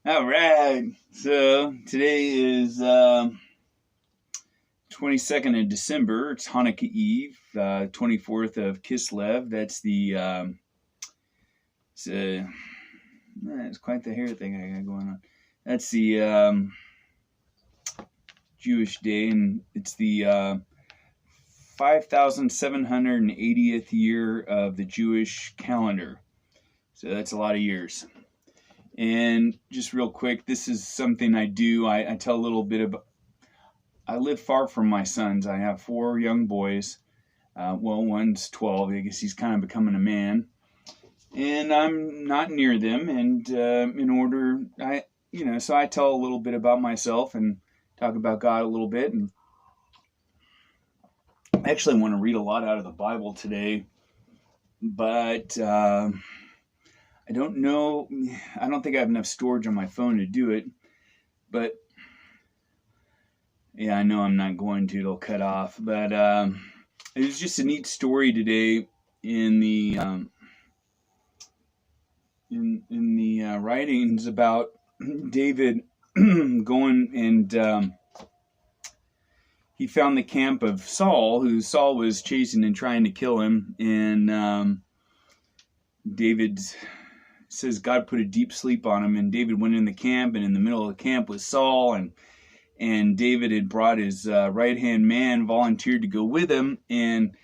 All right. So today is 22nd of December. It's Hanukkah Eve, 24th of Kislev. That's it's quite the hair thing I got going on. That's the Jewish day, and it's the 5,780th year of the Jewish calendar. So that's a lot of years. And just real quick, this is something I do. I tell a little bit about. I live far from my sons. I have 4 young boys. One's 12. I guess he's kind of becoming a man. And I'm not near them. And so I tell a little bit about myself and talk about God a little bit. And I actually want to read a lot out of the Bible today. But I don't know. I don't think I have enough storage on my phone to do it. But yeah, I know I'm not going to. It'll cut off. But it was just a neat story today in the writings about David going and he found the camp of Saul, who Saul was chasing and trying to kill him. And David says God put a deep sleep on him. And David went in the camp, and in the middle of the camp was Saul, and David had brought his right-hand man, volunteered to go with him, and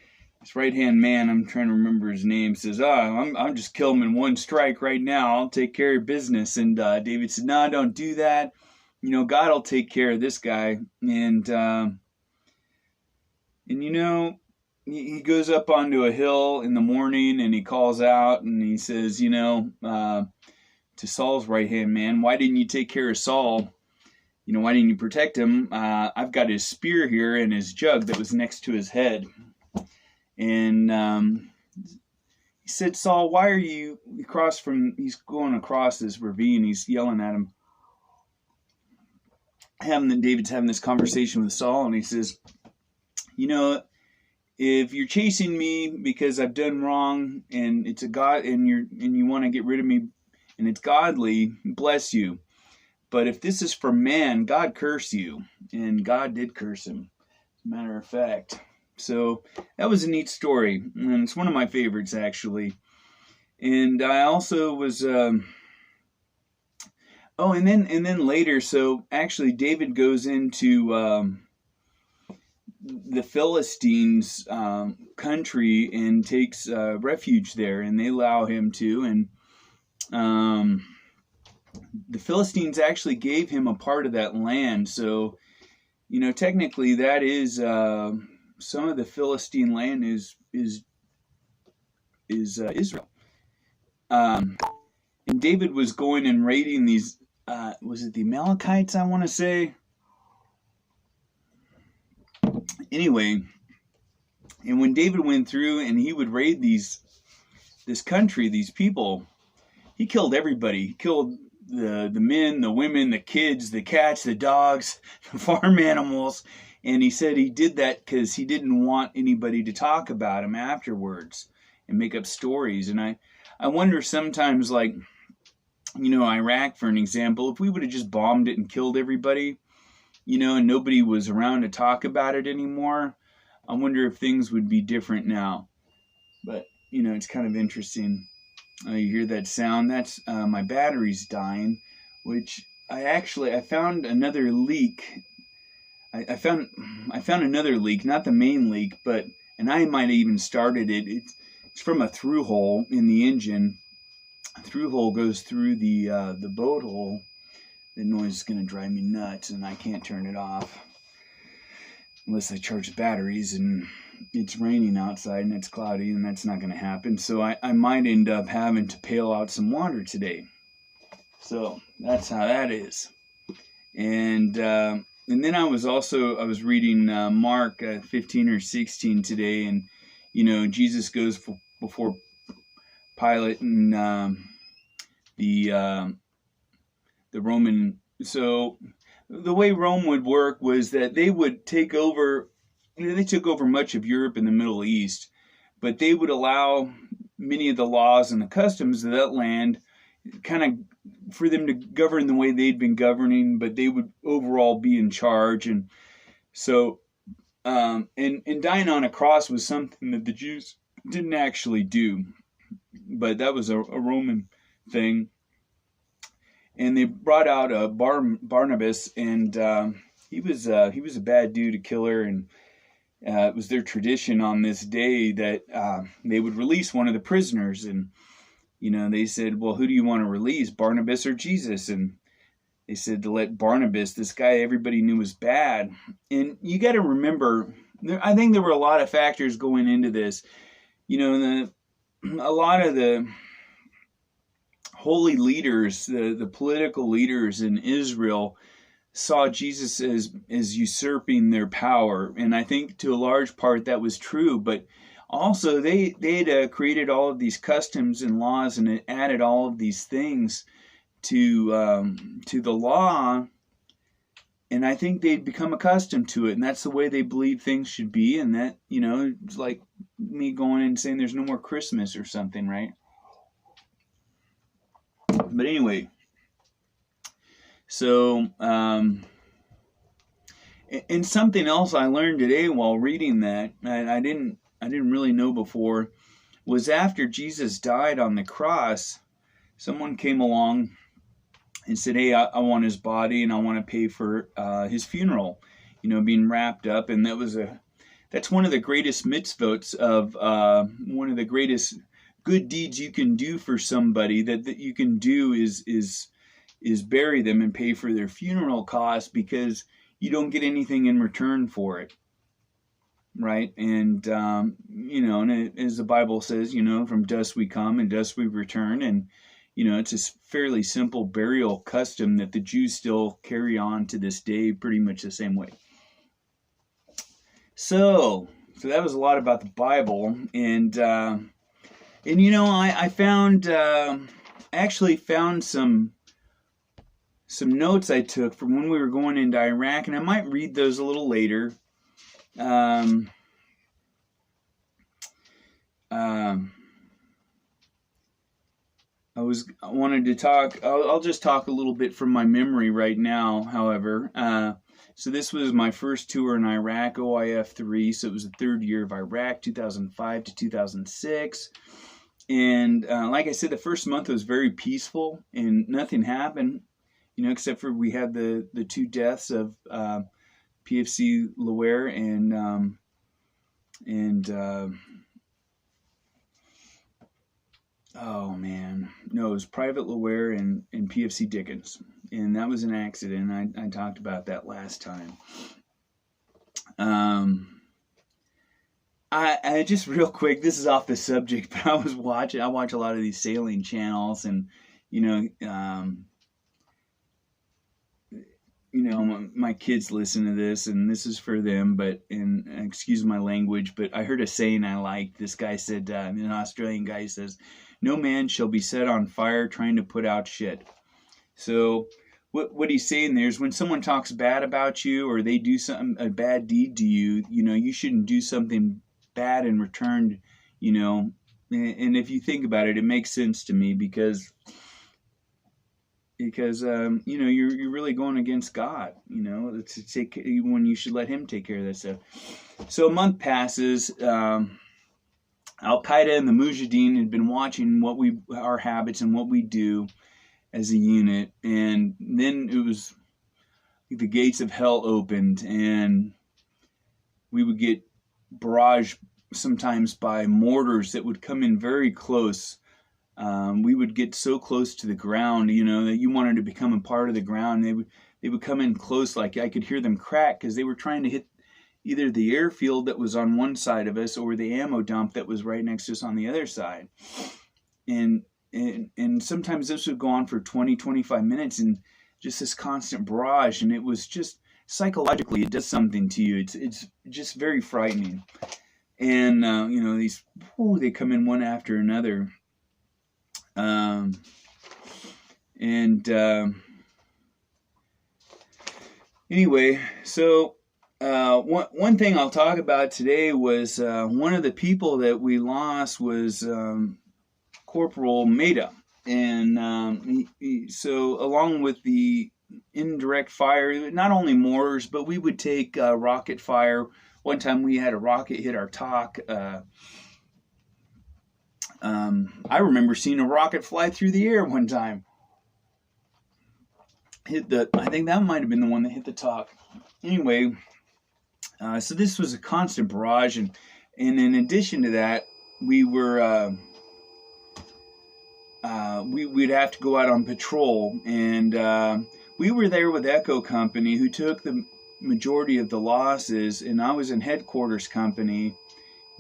his right-hand man, I'm trying to remember his name, says, I'll just kill him in one strike right now. I'll take care of business. And David said, no, don't do that. God will take care of this guy. And he goes up onto a hill in the morning, and he calls out, and he says, to Saul's right-hand man, why didn't you take care of Saul? Why didn't you protect him? I've got his spear here and his jug that was next to his head. And he said, Saul, why are you he's going across this ravine. He's yelling at him. David's having this conversation with Saul, and he says, if you're chasing me because I've done wrong and it's a God and you want to get rid of me and it's godly, bless you. But if this is for man, God curse you. And God did curse him, as a matter of fact. So that was a neat story. And it's one of my favorites, actually. And I also was... and then later, so actually David goes into the Philistines' country and takes refuge there. And they allow him to. And... the Philistines actually gave him a part of that land. So, technically that is some of the Philistine land is Israel. And David was going and raiding these, was it the Amalekites, I want to say? Anyway, and when David went through and he would raid this country, these people, he killed everybody. He killed the men, the women, the kids, the cats, the dogs, the farm animals. And he said he did that because he didn't want anybody to talk about him afterwards and make up stories. And I wonder sometimes, like, Iraq, for an example, if we would have just bombed it and killed everybody, and nobody was around to talk about it anymore, I wonder if things would be different now. But, it's kind of interesting. You hear that sound? That's my battery's dying, which I found another leak. I found another leak, not the main leak, and I might have even started it. It's from a through hole in the engine. A through hole goes through the boat hole. The noise is going to drive me nuts, and I can't turn it off unless I charge the batteries, and it's raining outside and it's cloudy, and that's not going to happen. So I might end up having to pail out some water today. So that's how that is. And then I was reading Mark 15 or 16 today, and Jesus goes before Pilate and the Roman. So the way Rome would work was that they would take over. They took over much of Europe and the Middle East, but they would allow many of the laws and the customs of that land kind of for them to govern the way they'd been governing, but they would overall be in charge. And so, and dying on a cross was something that the Jews didn't actually do, but that was a Roman thing. And they brought out Barnabas, and he was a bad dude, a killer, and it was their tradition on this day that they would release one of the prisoners. And they said, well, who do you want to release, Barnabas or Jesus? And they said to let Barnabas, this guy everybody knew was bad. And you got to remember, I think there were a lot of factors going into this. A lot of the holy leaders, the political leaders in Israel, saw Jesus as usurping their power. And I think to a large part that was true, but also they had created all of these customs and laws, and it added all of these things to the law, and I think they'd become accustomed to it, and that's the way they believe things should be. And that, it's like me going and saying there's no more Christmas or something, right? But anyway, so and something else I learned today while reading that, and I didn't really know before, was after Jesus died on the cross, someone came along and said, hey, I want his body, and I want to pay for his funeral, being wrapped up. And that's one of the greatest mitzvot of one of the greatest good deeds you can do for somebody that you can do is bury them and pay for their funeral costs, because you don't get anything in return for it. Right? And, and as the Bible says, from dust we come and dust we return. And, it's a fairly simple burial custom that the Jews still carry on to this day, pretty much the same way. So that was a lot about the Bible. And I found, actually found some notes I took from when we were going into Iraq, and I might read those a little later. I wanted to talk, I'll just talk a little bit from my memory right now, however. So this was my first tour in Iraq, OIF 3, so it was the third year of Iraq, 2005 to 2006. And like I said, the first month was very peaceful, and nothing happened, except for we had the two deaths of PFC Lower and oh man, no, it was Private Lower and PFC Dickens, and that was an accident. I talked about that last time. I just real quick, this is off the subject, but I watch a lot of these sailing channels, and my kids listen to this, and this is for them, and excuse my language, but I heard a saying I liked. This guy said, an Australian guy says, no man shall be set on fire trying to put out shit. So what he's saying there is when someone talks bad about you, or they do a bad deed to you, you shouldn't do something bad in return, and if you think about it, it makes sense to me, because you're really going against God, to take when you should let him take care of that stuff. So a month passes. Al-Qaeda and the Mujahideen had been watching our habits and what we do as a unit, and then it was the gates of hell opened, and we would get barraged sometimes by mortars that would come in very close. We would get so close to the ground, that you wanted to become a part of the ground. They would come in close, like I could hear them crack, because they were trying to hit either the airfield that was on one side of us or the ammo dump that was right next to us on the other side. And sometimes this would go on for 20, 25 minutes, and just this constant barrage. And it was just psychologically, it does something to you. It's just very frightening. And, they come in one after another. Anyway, so one thing I'll talk about today was one of the people that we lost was Corporal Maida. And so along with the indirect fire, not only mortars, but we would take rocket fire. One time we had a rocket hit our talk. I remember seeing a rocket fly through the air one time. I think that might have been the one that hit the talk. Anyway, so this was a constant barrage, and in addition to that, we were we'd have to go out on patrol, and we were there with Echo Company, who took the majority of the losses, and I was in headquarters company.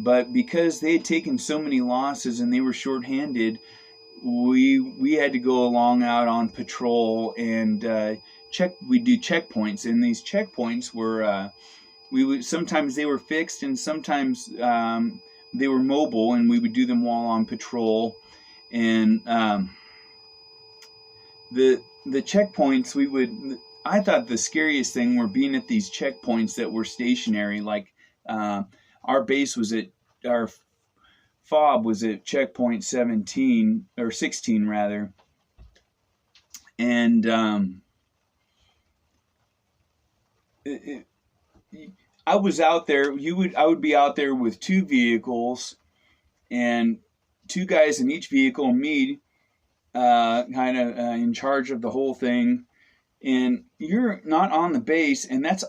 But because they had taken so many losses and they were shorthanded, we had to go along out on patrol and we do checkpoints, and these checkpoints were sometimes they were fixed, and sometimes they were mobile, and we would do them while on patrol. And the checkpoints, I thought the scariest thing were being at these checkpoints that were stationary. Like our base was our FOB was at checkpoint 17 or 16 rather, and I was out there. I would be out there with two vehicles, and two guys in each vehicle, and me kind of in charge of the whole thing. And you're not on the base, and that's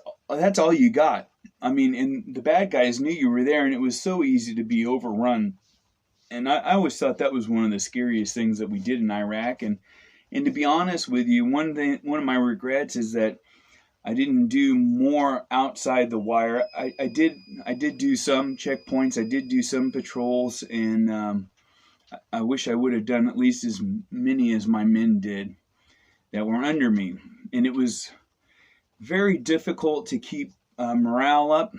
all you got. I mean, and the bad guys knew you were there, and it was so easy to be overrun. And I always thought that was one of the scariest things that we did in Iraq. And to be honest with you, one of my regrets is that I didn't do more outside the wire. I did do some checkpoints. I did do some patrols, and I wish I would have done at least as many as my men did that were under me. And it was very difficult to keep morale up.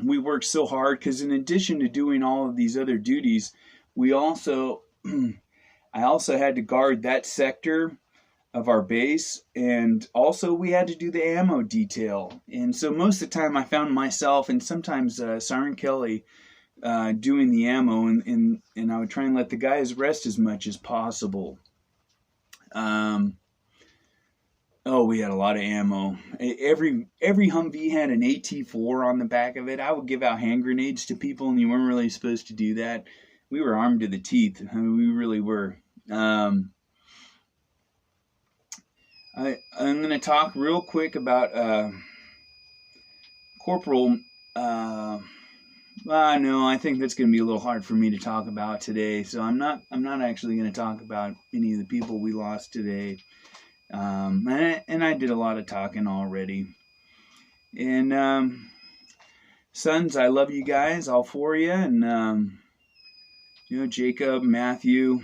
We worked so hard because in addition to doing all of these other duties, I also had to guard that sector of our base, and also we had to do the ammo detail. And so most of the time I found myself, and sometimes Sergeant Kelly, doing the ammo, and I would try and let the guys rest as much as possible. We had a lot of ammo. Every Humvee had an AT-4 on the back of it. I would give out hand grenades to people, and you weren't really supposed to do that. We were armed to the teeth. I mean, we really were. I'm going to talk real quick about Corporal. No, I think that's going to be a little hard for me to talk about today. So I'm not actually going to talk about any of the people we lost today. And I did a lot of talking already. And sons, I love you guys, all four of you, and Jacob, Matthew,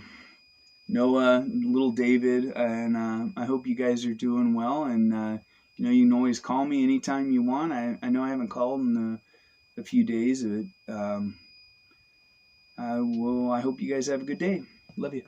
Noah, little David, and I hope you guys are doing well. And you can always call me anytime you want. I know I haven't called in a few days, but I hope you guys have a good day. Love you.